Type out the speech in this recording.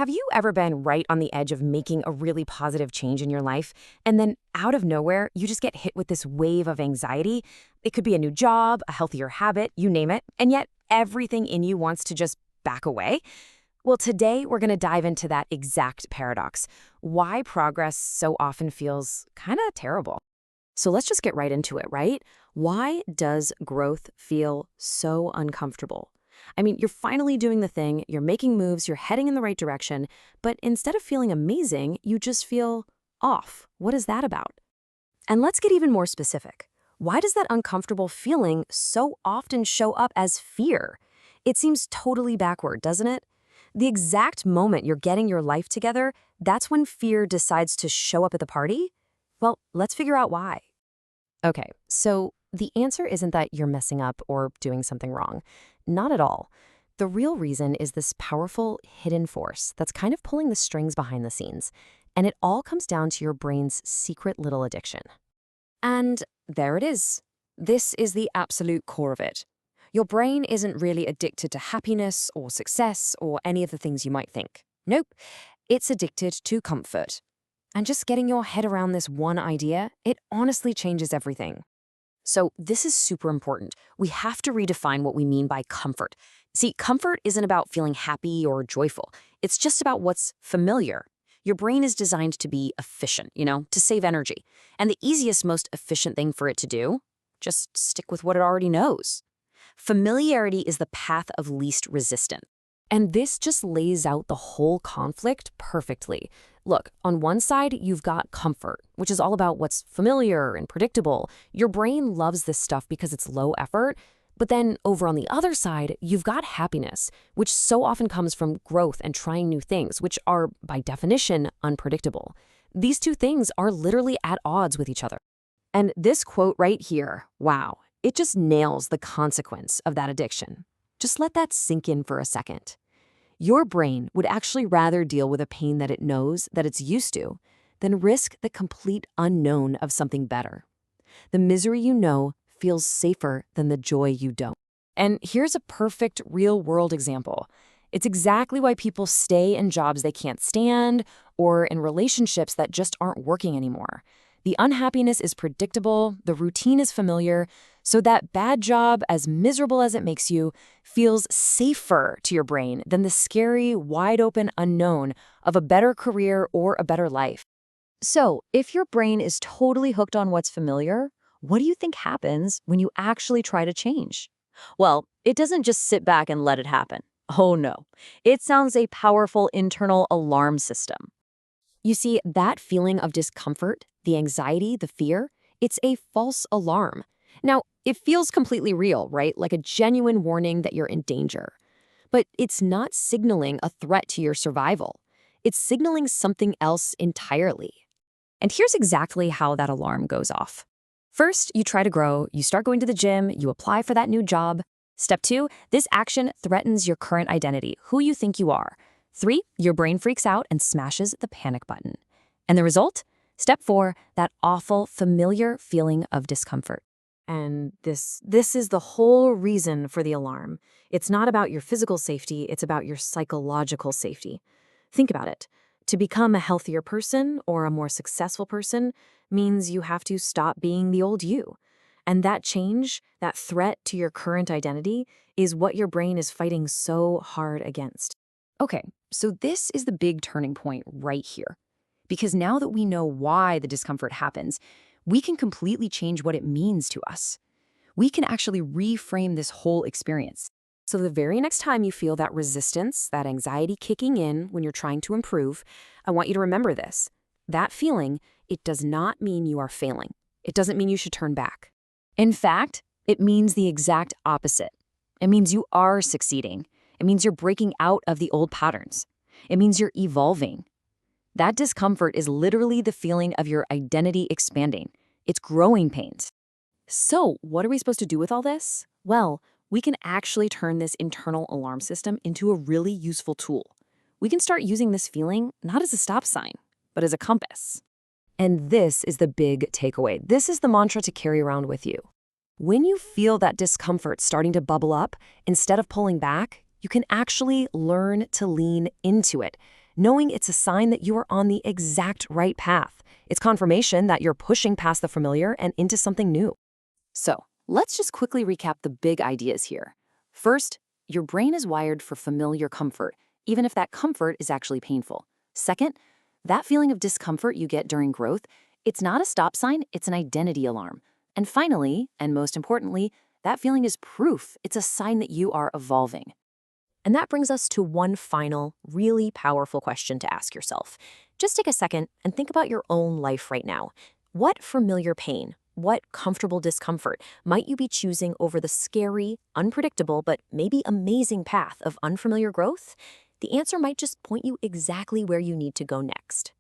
Have you ever been right on the edge of making a really positive change in your life, and then out of nowhere, you just get hit with this wave of anxiety? It could be a new job, a healthier habit, you name it, and yet everything in you wants to just back away? Well, today we're going to dive into that exact paradox, why progress so often feels kind of terrible. So let's just get right into it, right? Why does growth feel so uncomfortable? I mean, you're finally doing the thing, you're making moves, you're heading in the right direction, but instead of feeling amazing, you just feel off. What is that about? And let's get even more specific. Why does that uncomfortable feeling so often show up as fear? It seems totally backward, doesn't it? The exact moment you're getting your life together, that's when fear decides to show up at the party? Well, let's figure out why. Okay, so the answer isn't that you're messing up or doing something wrong. Not at all. The real reason is this powerful hidden force that's kind of pulling the strings behind the scenes. And it all comes down to your brain's secret little addiction. And there it is. This is the absolute core of it. Your brain isn't really addicted to happiness or success or any of the things you might think. Nope, it's addicted to comfort. And just getting your head around this one idea, it honestly changes everything. So this is super important. We have to redefine what we mean by comfort. See, comfort isn't about feeling happy or joyful. It's just about what's familiar. Your brain is designed to be efficient, to save energy. And the easiest, most efficient thing for it to do? Just stick with what it already knows. Familiarity is the path of least resistance. And this just lays out the whole conflict perfectly. Look, on one side, you've got comfort, which is all about what's familiar and predictable. Your brain loves this stuff because it's low effort. But then over on the other side, you've got happiness, which so often comes from growth and trying new things, which are, by definition, unpredictable. These two things are literally at odds with each other. And this quote right here, wow, it just nails the consequence of that addiction. Just let that sink in for a second. Your brain would actually rather deal with a pain that it knows, that it's used to, than risk the complete unknown of something better. The misery you know feels safer than the joy you don't. And here's a perfect real-world example. It's exactly why people stay in jobs they can't stand or in relationships that just aren't working anymore. The unhappiness is predictable, the routine is familiar, so that bad job, as miserable as it makes you, feels safer to your brain than the scary, wide-open unknown of a better career or a better life. So, if your brain is totally hooked on what's familiar, what do you think happens when you actually try to change? Well, it doesn't just sit back and let it happen. Oh no. It sounds a powerful internal alarm system. You see, that feeling of discomfort, the anxiety, the fear, it's a false alarm. Now, it feels completely real, right? Like a genuine warning that you're in danger. But it's not signaling a threat to your survival. It's signaling something else entirely. And here's exactly how that alarm goes off. First, you try to grow, you start going to the gym, you apply for that new job. Step 2, this action threatens your current identity, who you think you are. 3, your brain freaks out and smashes the panic button. And the result? Step 4, that awful, familiar feeling of discomfort. And this is the whole reason for the alarm. It's not about your physical safety, it's about your psychological safety. Think about it. To become a healthier person or a more successful person means you have to stop being the old you. And that change, that threat to your current identity, is what your brain is fighting so hard against. Okay, so this is the big turning point right here. Because now that we know why the discomfort happens, we can completely change what it means to us. We can actually reframe this whole experience. So the very next time you feel that resistance, that anxiety kicking in when you're trying to improve, I want you to remember this. That feeling, it does not mean you are failing. It doesn't mean you should turn back. In fact, it means the exact opposite. It means you are succeeding. It means you're breaking out of the old patterns. It means you're evolving. That discomfort is literally the feeling of your identity expanding. It's growing pains. So, what are we supposed to do with all this? Well, we can actually turn this internal alarm system into a really useful tool. We can start using this feeling not as a stop sign, but as a compass. And this is the big takeaway. This is the mantra to carry around with you. When you feel that discomfort starting to bubble up, instead of pulling back, you can actually learn to lean into it. knowing it's a sign that you are on the exact right path. It's confirmation that you're pushing past the familiar and into something new. So, let's just quickly recap the big ideas here. First, your brain is wired for familiar comfort, even if that comfort is actually painful. Second, that feeling of discomfort you get during growth, it's not a stop sign, it's an identity alarm. And finally, and most importantly, that feeling is proof. It's a sign that you are evolving. And that brings us to one final, really powerful question to ask yourself. Just take a second and think about your own life right now. What familiar pain, what comfortable discomfort might you be choosing over the scary, unpredictable, but maybe amazing path of unfamiliar growth? The answer might just point you exactly where you need to go next.